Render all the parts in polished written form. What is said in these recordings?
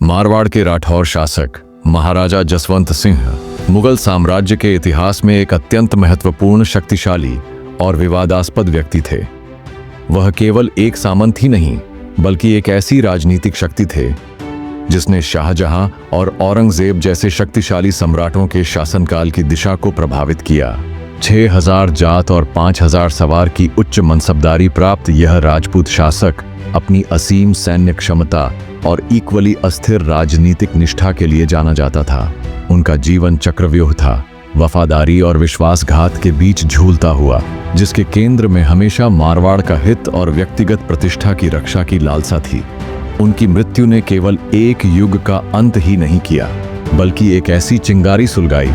मारवाड़ के राठौर शासक महाराजा जसवंत सिंह मुगल साम्राज्य के इतिहास में एक अत्यंत महत्वपूर्ण, शक्तिशाली और विवादास्पद व्यक्ति थे। वह केवल एक सामंत ही नहीं बल्कि एक ऐसी राजनीतिक शक्ति थे जिसने शाहजहां और औरंगजेब जैसे शक्तिशाली सम्राटों के शासनकाल की दिशा को प्रभावित किया। 6000 जात और 5000 सवार की उच्च मनसबदारी प्राप्त यह राजपूत शासक अपनी असीम सैन्य क्षमता और इक्वली अस्थिर राजनीतिक निष्ठा के लिए जाना जाता था। उनका जीवन चक्रव्यूह था, वफादारी और विश्वासघात के बीच झूलता हुआ, जिसके केंद्र में हमेशा मारवाड़ का हित और व्यक्तिगत प्रतिष्ठा की रक्षा की लालसा थी। उनकी मृत्यु ने केवल एक युग का अंत ही नहीं किया बल्कि एक ऐसी चिंगारी सुलगाई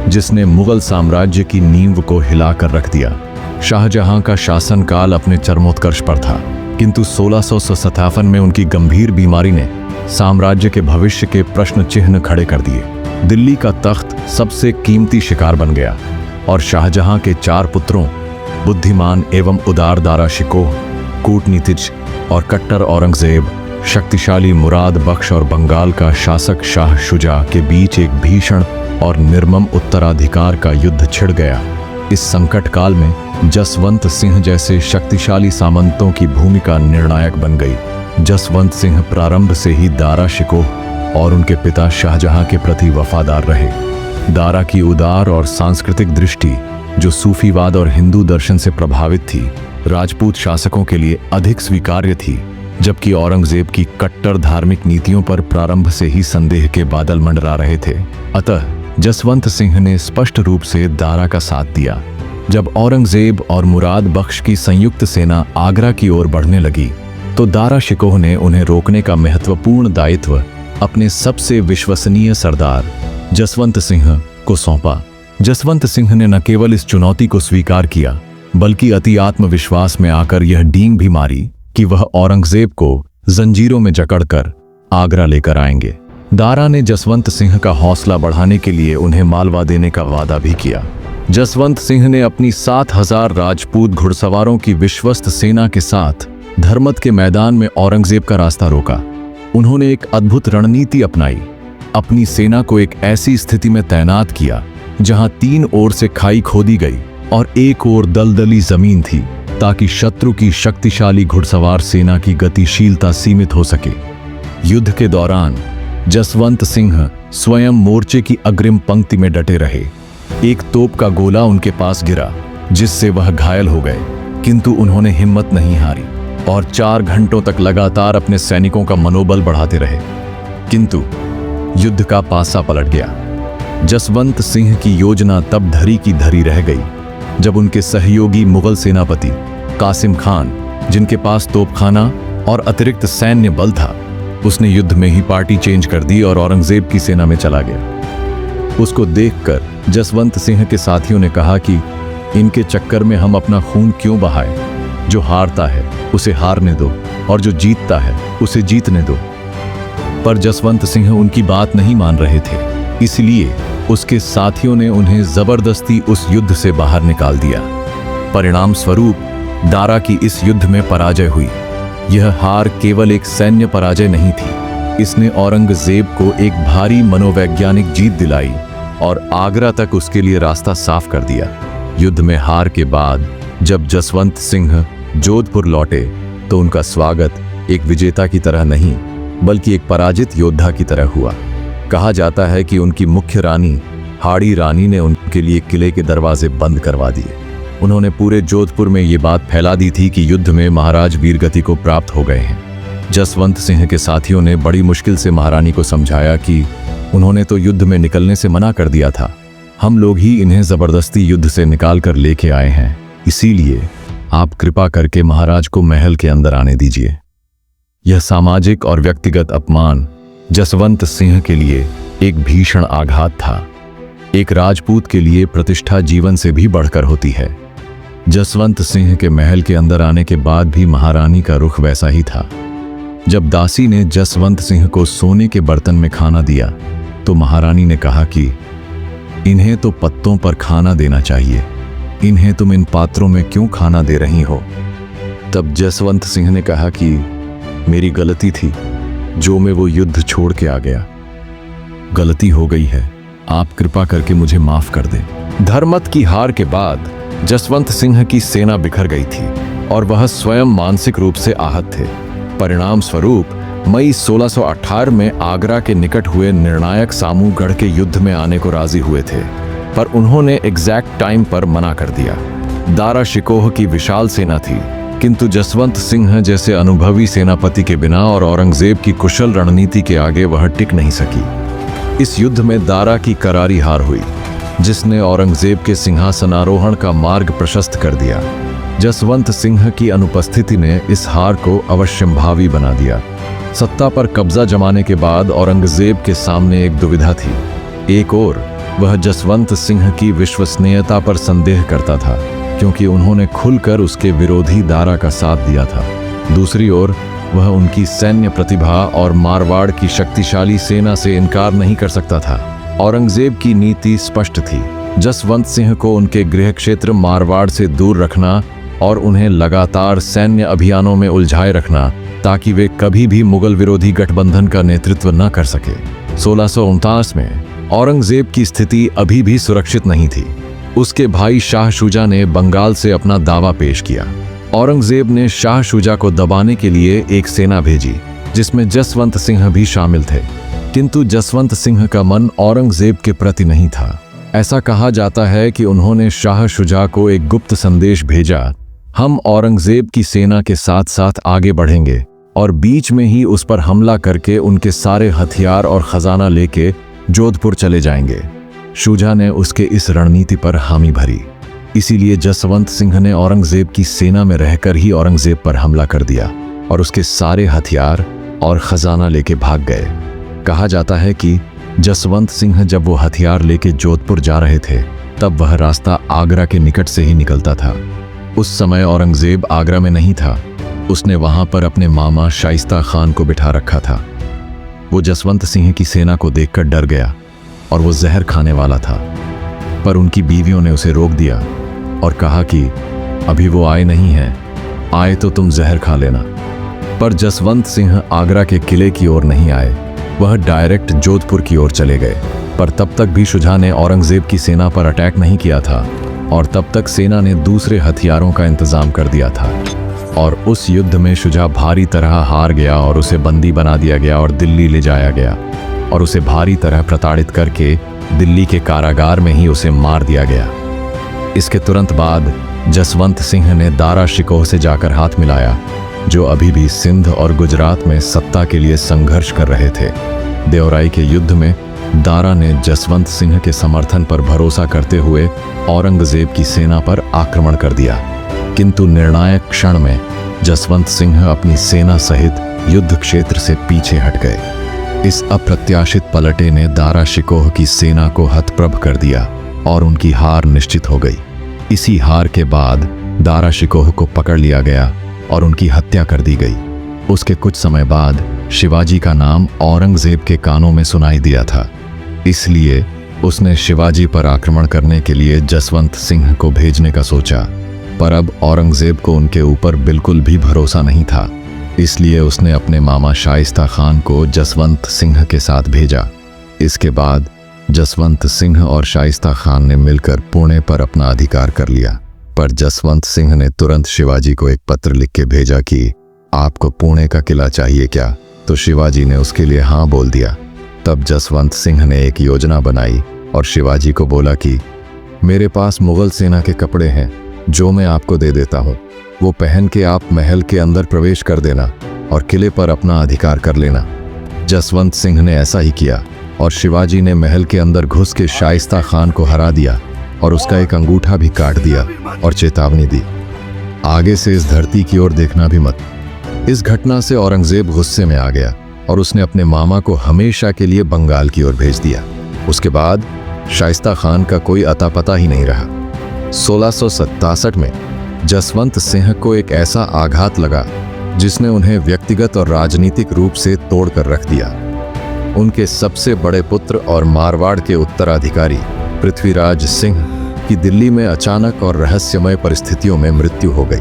जिसने मुगल साम्राज्य की नींव को हिलाकर रख दिया। शाहजहां का शासनकाल अपने चरमोत्कर्ष पर था, किंतु 1657 में उनकी गंभीर बीमारी ने साम्राज्य के भविष्य के प्रश्न चिन्ह खड़े कर दिए। दिल्ली का तख्त सबसे कीमती शिकार बन गया और शाहजहां के 4 पुत्रों, बुद्धिमान एवं उदार दारा शिकोह, कूटनीतिज और कट्टर औरंगजेब, शक्तिशाली मुराद बख्श और बंगाल का शासक शाह शुजा के बीच एक भीषण और निर्मम उत्तराधिकार का युद्ध छिड़ गया। इस संकट काल में जसवंत सिंह जैसे शक्तिशाली सामंतों की भूमिका निर्णायक बन गई। जसवंत सिंह प्रारंभ से ही दारा शिकोह और उनके पिता शाहजहां के प्रति वफादार रहे। दारा की उदार और सांस्कृतिक दृष्टि, जो सूफीवाद और हिंदू दर्शन से प्रभावित थी, राजपूत शासकों के लिए अधिक स्वीकार्य थी, जबकि औरंगजेब की कट्टर धार्मिक नीतियों पर प्रारंभ से ही संदेह के बादल मंडरा रहे थे। अतः जसवंत सिंह ने स्पष्ट रूप से दारा का साथ दिया। जब औरंगजेब और मुराद बख्श की संयुक्त सेना आगरा की ओर बढ़ने लगी तो दारा शिकोह ने उन्हें रोकने का महत्वपूर्ण दायित्व अपने सबसे विश्वसनीय सरदार जसवंत सिंह को सौंपा। जसवंत सिंह ने न केवल इस चुनौती को स्वीकार किया बल्कि अति आत्मविश्वास में आकर यह डींग भी मारी कि वह औरंगजेब को जंजीरों में जकड़कर आगरा लेकर आएंगे। दारा ने जसवंत सिंह का हौसला बढ़ाने के लिए उन्हें मालवा देने का वादा भी किया। जसवंत सिंह ने अपनी 7000 राजपूत घुड़सवारों की विश्वस्त सेना के साथ धर्मत के मैदान में औरंगजेब का रास्ता रोका। उन्होंने एक अद्भुत रणनीति अपनाई। अपनी सेना को एक ऐसी स्थिति में तैनात किया जहां 3 ओर से खाई खोदी गई और एक ओर दलदली जमीन थी, ताकि शत्रु की शक्तिशाली घुड़सवार सेना की गतिशीलता सीमित हो सके। युद्ध के दौरान जसवंत सिंह स्वयं मोर्चे की अग्रिम पंक्ति में डटे रहे। एक तोप का गोला उनके पास गिरा जिससे वह घायल हो गए, किंतु उन्होंने हिम्मत नहीं हारी और 4 घंटों तक लगातार अपने सैनिकों का मनोबल बढ़ाते रहे। किंतु युद्ध का पासा पलट गया। जसवंत सिंह की योजना तब धरी की धरी रह गई जब उनके सहयोगी मुगल सेनापति कासिम खान, जिनके पास तोपखाना और अतिरिक्त सैन्य बल था, उसने युद्ध में ही पार्टी चेंज कर दी और औरंगजेब की सेना में चला गया। उसको देखकर जसवंत सिंह के साथियों ने कहा कि इनके चक्कर में हम अपना खून क्यों बहाएं? जो हारता है उसे हारने दो और जो जीतता है उसे जीतने दो। पर जसवंत सिंह उनकी बात नहीं मान रहे थे, इसलिए उसके साथियों ने उन्हें जबरदस्ती उस युद्ध से बाहर निकाल दिया। परिणाम स्वरूप दारा की इस युद्ध में पराजय हुई। यह हार केवल एक सैन्य पराजय नहीं थी, इसने औरंगजेब को एक भारी मनोवैज्ञानिक जीत दिलाई और आगरा तक उसके लिए रास्ता साफ कर दिया। युद्ध में हार के बाद जब जसवंत सिंह जोधपुर लौटे तो उनका स्वागत एक विजेता की तरह नहीं बल्कि एक पराजित योद्धा की तरह हुआ। कहा जाता है कि उनकी मुख्य रानी हाड़ी रानी ने उनके लिए किले के दरवाजे बंद करवा दिए। उन्होंने पूरे जोधपुर में ये बात फैला दी थी कि युद्ध में महाराज वीरगति को प्राप्त हो गए हैं। जसवंत सिंह के साथियों ने बड़ी मुश्किल से महारानी को समझाया कि उन्होंने तो युद्ध में निकलने से मना कर दिया था, हम लोग ही इन्हें जबरदस्ती युद्ध से निकाल कर लेके आए हैं, इसीलिए आप कृपा करके महाराज को महल के अंदर आने दीजिए। यह सामाजिक और व्यक्तिगत अपमान जसवंत सिंह के लिए एक भीषण आघात था। एक राजपूत के लिए प्रतिष्ठा जीवन से भी बढ़कर होती है। जसवंत सिंह के महल के अंदर आने के बाद भी महारानी का रुख वैसा ही था। जब दासी ने जसवंत सिंह को सोने के बर्तन में खाना दिया तो महारानी ने कहा कि इन्हें तो पत्तों पर खाना देना चाहिए, इन्हें तुम इन पात्रों में क्यों खाना दे रही हो? तब जसवंत सिंह ने कहा कि मेरी गलती थी, जो में वो युद्ध छोड़ के आ गया। गलती हो गई है, आप कृपा करके मुझे माफ कर दें। धर्मत की हार के बाद जसवंत सिंह की सेना बिखर गई थी और वह स्वयं मानसिक रूप से आहत थे। परिणाम स्वरूप मई 1618 में आगरा के निकट हुए निर्णायक सामूगढ़ के युद्ध में आने को राजी हुए थे, पर उन्होंने एग्जैक्ट टाइम पर मना कर दिया। दारा शिकोह की विशाल सेना थी, किंतु जसवंत सिंह जैसे अनुभवी सेनापति के बिना और औरंगजेब की कुशल रणनीति के आगे वह टिक नहीं सकी। इस युद्ध में दारा की करारी हार हुई, जिसने औरंगजेब के सिंहासनारोहण का मार्ग प्रशस्त कर दिया। जसवंत सिंह की अनुपस्थिति ने इस हार को अवश्यंभावी बना दिया। सत्ता पर कब्जा जमाने के बाद औरंगजेब के सामने एक दुविधा थी। एक ओर वह जसवंत सिंह की विश्वसनीयता पर संदेह करता था, क्योंकि उन्होंने खुलकर उसके विरोधी दारा का साथ दिया था। दूसरी ओर वह उनकी सैन्य प्रतिभा और मारवाड़ की शक्तिशाली सेना से इनकार नहीं कर सकता था। औरंगजेब की नीति स्पष्ट थी, जसवंत सिंह को उनके गृह क्षेत्र मारवाड़ से दूर रखना और उन्हें लगातार सैन्य अभियानों में उलझाए रखना, ताकि वे कभी भी मुगल विरोधी गठबंधन का नेतृत्व न कर सके। 1649 में औरंगजेब की स्थिति अभी भी सुरक्षित नहीं थी। उसके भाई शाह शुजा ने बंगाल से अपना दावा पेश किया। औरंगजेब ने शाह शुजा को दबाने के लिए एक सेना भेजी, जिसमें जसवंत सिंह भी शामिल थे, किंतु जसवंत सिंह का मन औरंगजेब के प्रति नहीं था। ऐसा कहा जाता है कि उन्होंने शाह शुजा को एक गुप्त संदेश भेजा, हम औरंगजेब की सेना के साथ साथ आगे बढ़ेंगे और बीच में ही उस पर हमला करके उनके सारे हथियार और खजाना लेके जोधपुर चले जाएंगे। शुजा ने उसके इस रणनीति पर हामी भरी, इसीलिए जसवंत सिंह ने औरंगजेब की सेना में रहकर ही औरंगजेब पर हमला कर दिया और उसके सारे हथियार और खजाना लेके भाग गए। कहा जाता है कि जसवंत सिंह जब वो हथियार लेके जोधपुर जा रहे थे, तब वह रास्ता आगरा के निकट से ही निकलता था। उस समय औरंगजेब आगरा में नहीं था, उसने वहां पर अपने मामा शाइस्ता खान को बिठा रखा था। वो जसवंत सिंह की सेना को देखकर डर गया और वो जहर खाने वाला था, पर उनकी बीवियों ने उसे रोक दिया और कहा कि अभी वो आए नहीं हैं, आए तो तुम जहर खा लेना। पर जसवंत सिंह आगरा के किले की ओर नहीं आए, वह डायरेक्ट जोधपुर की ओर चले गए। पर तब तक भी शुजा ने औरंगजेब की सेना पर अटैक नहीं किया था और तब तक सेना ने दूसरे हथियारों का इंतजाम कर दिया था। और उस युद्ध में शुजा भारी तरह हार गया और उसे बंदी बना दिया गया और दिल्ली ले जाया गया और उसे भारी तरह प्रताड़ित करके दिल्ली के कारागार में ही उसे मार दिया गया। इसके तुरंत बाद जसवंत सिंह ने दारा शिकोह से जाकर हाथ मिलाया, जो अभी भी सिंध और गुजरात में सत्ता के लिए संघर्ष कर रहे थे। देवराई के युद्ध में दारा ने जसवंत सिंह के समर्थन पर भरोसा करते हुए औरंगजेब की सेना पर आक्रमण कर दिया, किंतु निर्णायक क्षण में जसवंत सिंह अपनी सेना सहित युद्ध क्षेत्र से पीछे हट गए। इस अप्रत्याशित पलटे ने दारा शिकोह की सेना को हतप्रभ कर दिया और उनकी हार निश्चित हो गई। इसी हार के बाद दारा शिकोह को पकड़ लिया गया और उनकी हत्या कर दी गई। उसके कुछ समय बाद शिवाजी का नाम औरंगजेब के कानों में सुनाई दिया था, इसलिए उसने शिवाजी पर आक्रमण करने के लिए जसवंत सिंह को भेजने का सोचा। पर अब औरंगजेब को उनके ऊपर बिल्कुल भी भरोसा नहीं था, इसलिए उसने अपने मामा शाइस्ता खान को जसवंत सिंह के साथ भेजा। इसके बाद जसवंत सिंह और शाइस्ता खान ने मिलकर पुणे पर अपना अधिकार कर लिया। पर जसवंत सिंह ने तुरंत शिवाजी को एक पत्र लिख के भेजा कि आपको पुणे का किला चाहिए क्या? तो शिवाजी ने उसके लिए हाँ बोल दिया। तब जसवंत सिंह ने एक योजना बनाई और शिवाजी को बोला कि मेरे पास मुगल सेना के कपड़े हैं जो मैं आपको दे देता हूँ, वो पहन के आप महल के अंदर प्रवेश कर देना और किले पर अपना अधिकार कर लेना। जसवंत सिंह ने ऐसा ही किया और शिवाजी ने महल के अंदर घुस के शाइस्ता खान को हरा दिया और उसका एक अंगूठा भी काट दिया और चेतावनी दी, आगे से इस धरती की ओर देखना भी मत। इस घटना से औरंगजेब गुस्से में आ गया और उसने अपने मामा को हमेशा के लिए बंगाल की ओर भेज दिया। उसके बाद शाइस्ता खान का कोई अता पता ही नहीं रहा। 1667 में जसवंत सिंह को एक ऐसा आघात लगा जिसने उन्हें व्यक्तिगत और राजनीतिक रूप से तोड़कर रख दिया। उनके सबसे बड़े पुत्र और मारवाड़ के उत्तराधिकारी पृथ्वीराज सिंह की दिल्ली में अचानक और रहस्यमय परिस्थितियों में मृत्यु हो गई।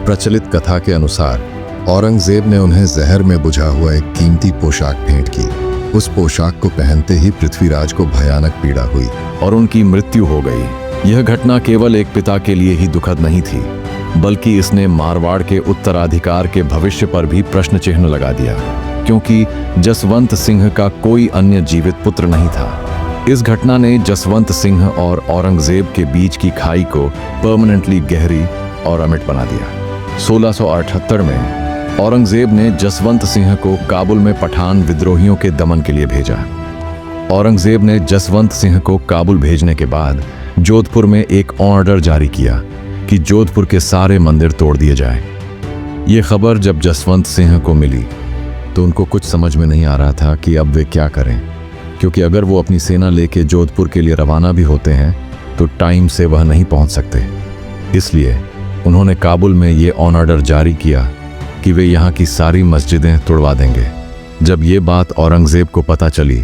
प्रचलित कथा के अनुसार औरंगजेब ने उन्हें जहर में बुझा हुआ एक कीमती पोशाक भेंट की। उस पोशाक को पहनते ही पृथ्वीराज को भयानक पीड़ा हुई और उनकी मृत्यु हो गई। यह घटना केवल एक पिता के लिए ही दुखद नहीं थी, बल्कि इसने मारवाड़ के उत्तराधिकार के भविष्य पर भी प्रश्न चिन्ह लगा दिया, क्योंकि जसवंत सिंह का कोई अन्य जीवित पुत्र नहीं था। इस घटना ने जसवंत सिंह और औरंगजेब के बीच की खाई को परमानेंटली गहरी और अमिट बना दिया। 1678 में औरंगजेब ने जसवंत सिंह को काबुल में पठान विद्रोहियों के दमन के लिए भेजा। औरंगजेब ने जसवंत सिंह को काबुल भेजने के बाद जोधपुर में एक ऑर्डर जारी किया कि जोधपुर के सारे मंदिर तोड़ दिए जाएं। ये खबर जब जसवंत सिंह को मिली तो उनको कुछ समझ में नहीं आ रहा था कि अब वे क्या करें, क्योंकि अगर वो अपनी सेना लेके जोधपुर के लिए रवाना भी होते हैं तो टाइम से वह नहीं पहुंच सकते। इसलिए उन्होंने काबुल में ये ऑर्डर जारी किया कि वे यहाँ की सारी मस्जिदें तोड़वा देंगे। जब ये बात औरंगजेब को पता चली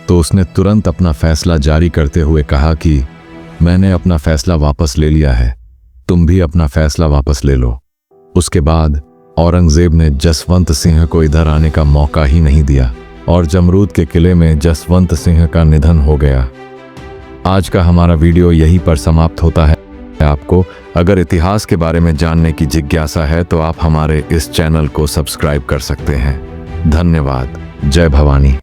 तो उसने तुरंत अपना फैसला जारी करते हुए कहा कि मैंने अपना फैसला वापस ले लिया है, तुम भी अपना फैसला वापस ले लो। उसके बाद औरंगजेब ने जसवंत सिंह को इधर आने का मौका ही नहीं दिया और जमरूद के किले में जसवंत सिंह का निधन हो गया। आज का हमारा वीडियो यहीं पर समाप्त होता है। आपको अगर इतिहास के बारे में जानने की जिज्ञासा है तो आप हमारे इस चैनल को सब्सक्राइब कर सकते हैं। धन्यवाद। जय भवानी।